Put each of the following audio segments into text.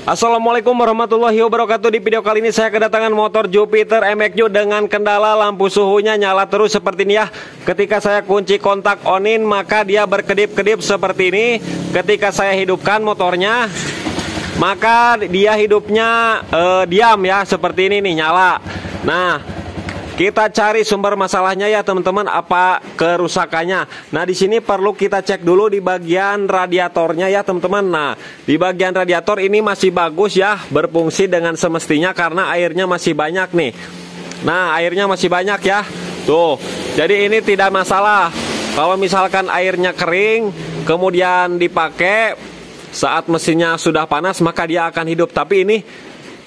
Assalamualaikum warahmatullahi wabarakatuh. Di video kali ini saya kedatangan motor Jupiter MX dengan kendala lampu suhunya nyala terus seperti ini ya. Ketika saya kunci kontak on-in maka dia berkedip-kedip seperti ini. Ketika saya hidupkan motornya maka dia hidupnya diam ya, seperti ini nih, nyala. Nah, kita cari sumber masalahnya ya teman-teman, apa kerusakannya. Nah, di sini perlu kita cek dulu di bagian radiatornya ya teman-teman. Nah, di bagian radiator ini masih bagus ya, berfungsi dengan semestinya karena airnya masih banyak nih. Nah, airnya masih banyak ya. Tuh, jadi ini tidak masalah. Kalau misalkan airnya kering kemudian dipakai saat mesinnya sudah panas maka dia akan hidup. Tapi ini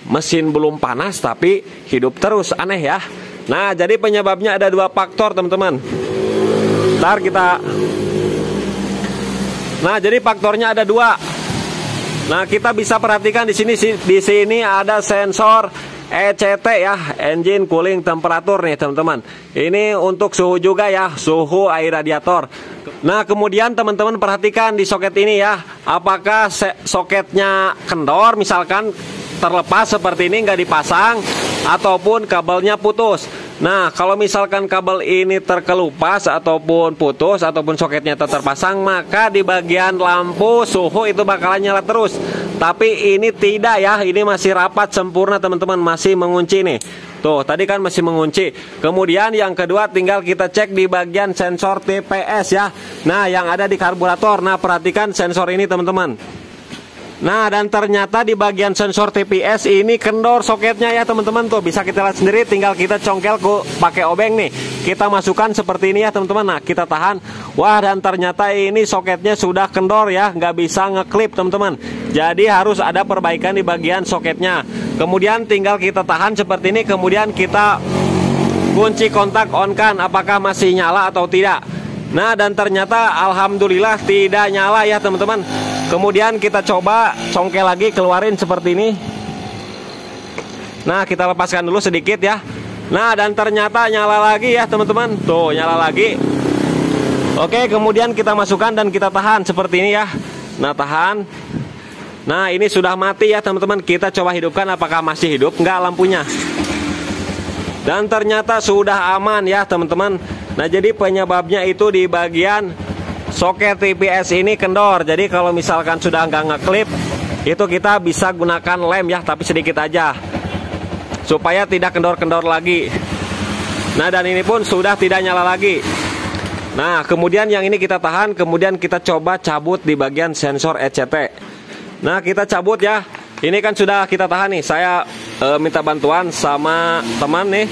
mesin belum panas tapi hidup terus, aneh ya. Nah, jadi penyebabnya ada dua faktor teman-teman. Ntar kita. Nah, jadi faktornya ada dua. Nah, kita bisa perhatikan di sini ada sensor ECT ya, engine cooling temperature nih teman-teman. Ini untuk suhu juga ya, suhu air radiator. Nah, kemudian teman-teman perhatikan di soket ini ya, apakah soketnya kendor misalkan terlepas seperti ini nggak dipasang ataupun kabelnya putus. Nah, kalau misalkan kabel ini terkelupas ataupun putus ataupun soketnya terpasang maka di bagian lampu suhu itu bakalan nyala terus. Tapi ini tidak ya, ini masih rapat sempurna teman-teman, masih mengunci nih. Tuh, tadi kan masih mengunci. Kemudian yang kedua tinggal kita cek di bagian sensor TPS ya. Nah, yang ada di karburator. Nah, perhatikan sensor ini teman-teman. Nah, dan ternyata di bagian sensor TPS ini kendor soketnya ya teman-teman. Tuh, bisa kita lihat sendiri, tinggal kita congkel pakai obeng nih. Kita masukkan seperti ini ya teman-teman. Nah, kita tahan. Wah, dan ternyata ini soketnya sudah kendor ya, nggak bisa ngeklip teman-teman. Jadi harus ada perbaikan di bagian soketnya. Kemudian tinggal kita tahan seperti ini, kemudian kita kunci kontak on kan, apakah masih nyala atau tidak. Nah, dan ternyata alhamdulillah tidak nyala ya teman-teman. Kemudian kita coba congkel lagi, keluarin seperti ini. Nah, kita lepaskan dulu sedikit ya. Nah, dan ternyata nyala lagi ya teman-teman. Tuh, nyala lagi. Oke, kemudian kita masukkan dan kita tahan seperti ini ya. Nah, tahan. Nah, ini sudah mati ya teman-teman. Kita coba hidupkan, apakah masih hidup enggak lampunya. Dan ternyata sudah aman ya teman-teman. Nah, jadi penyebabnya itu di bagian soket TPS ini kendor. Jadi kalau misalkan sudah nggak ngeklip, itu kita bisa gunakan lem ya, tapi sedikit aja supaya tidak kendor-kendor lagi. Nah, dan ini pun sudah tidak nyala lagi. Nah, kemudian yang ini kita tahan, kemudian kita coba cabut di bagian sensor ECT. Nah, kita cabut ya. Ini kan sudah kita tahan nih. Saya minta bantuan sama teman nih.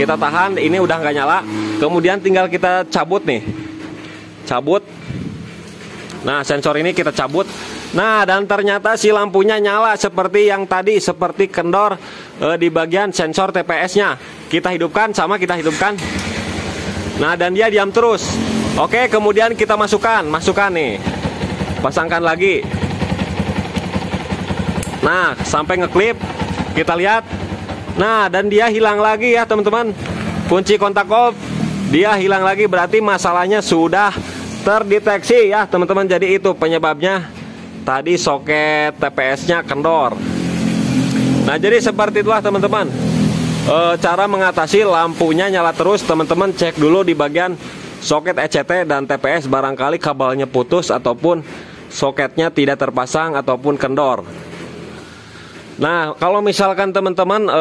Kita tahan, ini udah nggak nyala. Kemudian tinggal kita cabut nih. Cabut. Nah, sensor ini kita cabut. Nah, dan ternyata si lampunya nyala seperti yang tadi, seperti kendor di bagian sensor TPS-nya. Kita hidupkan, kita hidupkan. Nah, dan dia diam terus. Oke, kemudian kita masukkan nih. Pasangkan lagi. Nah, sampai ngeklip, kita lihat. Nah, dan dia hilang lagi ya teman-teman. Kunci kontak off, dia hilang lagi, berarti masalahnya sudah terdeteksi ya teman-teman. Jadi itu penyebabnya tadi soket TPS-nya kendor. Nah, jadi seperti itulah teman-teman cara mengatasi lampunya nyala terus. Teman-teman cek dulu di bagian soket ECT dan TPS, barangkali kabelnya putus ataupun soketnya tidak terpasang ataupun kendor. Nah, kalau misalkan teman-teman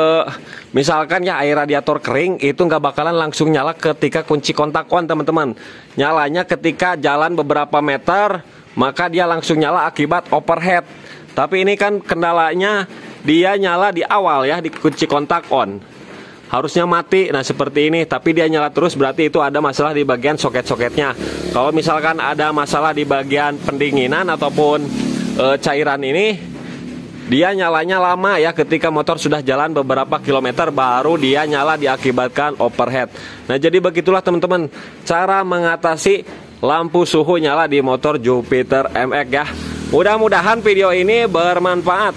misalkan ya air radiator kering, itu nggak bakalan langsung nyala ketika kunci kontak on teman-teman. Nyalanya ketika jalan beberapa meter maka dia langsung nyala akibat overheat. Tapi ini kan kendalanya dia nyala di awal ya, di kunci kontak on. Harusnya mati. Nah, seperti ini, tapi dia nyala terus, berarti itu ada masalah di bagian soket-soketnya. Kalau misalkan ada masalah di bagian pendinginan ataupun cairan ini, dia nyalanya lama ya, ketika motor sudah jalan beberapa kilometer baru dia nyala diakibatkan overheat. Nah, jadi begitulah teman-teman cara mengatasi lampu suhu nyala di motor Jupiter MX ya. Mudah-mudahan video ini bermanfaat.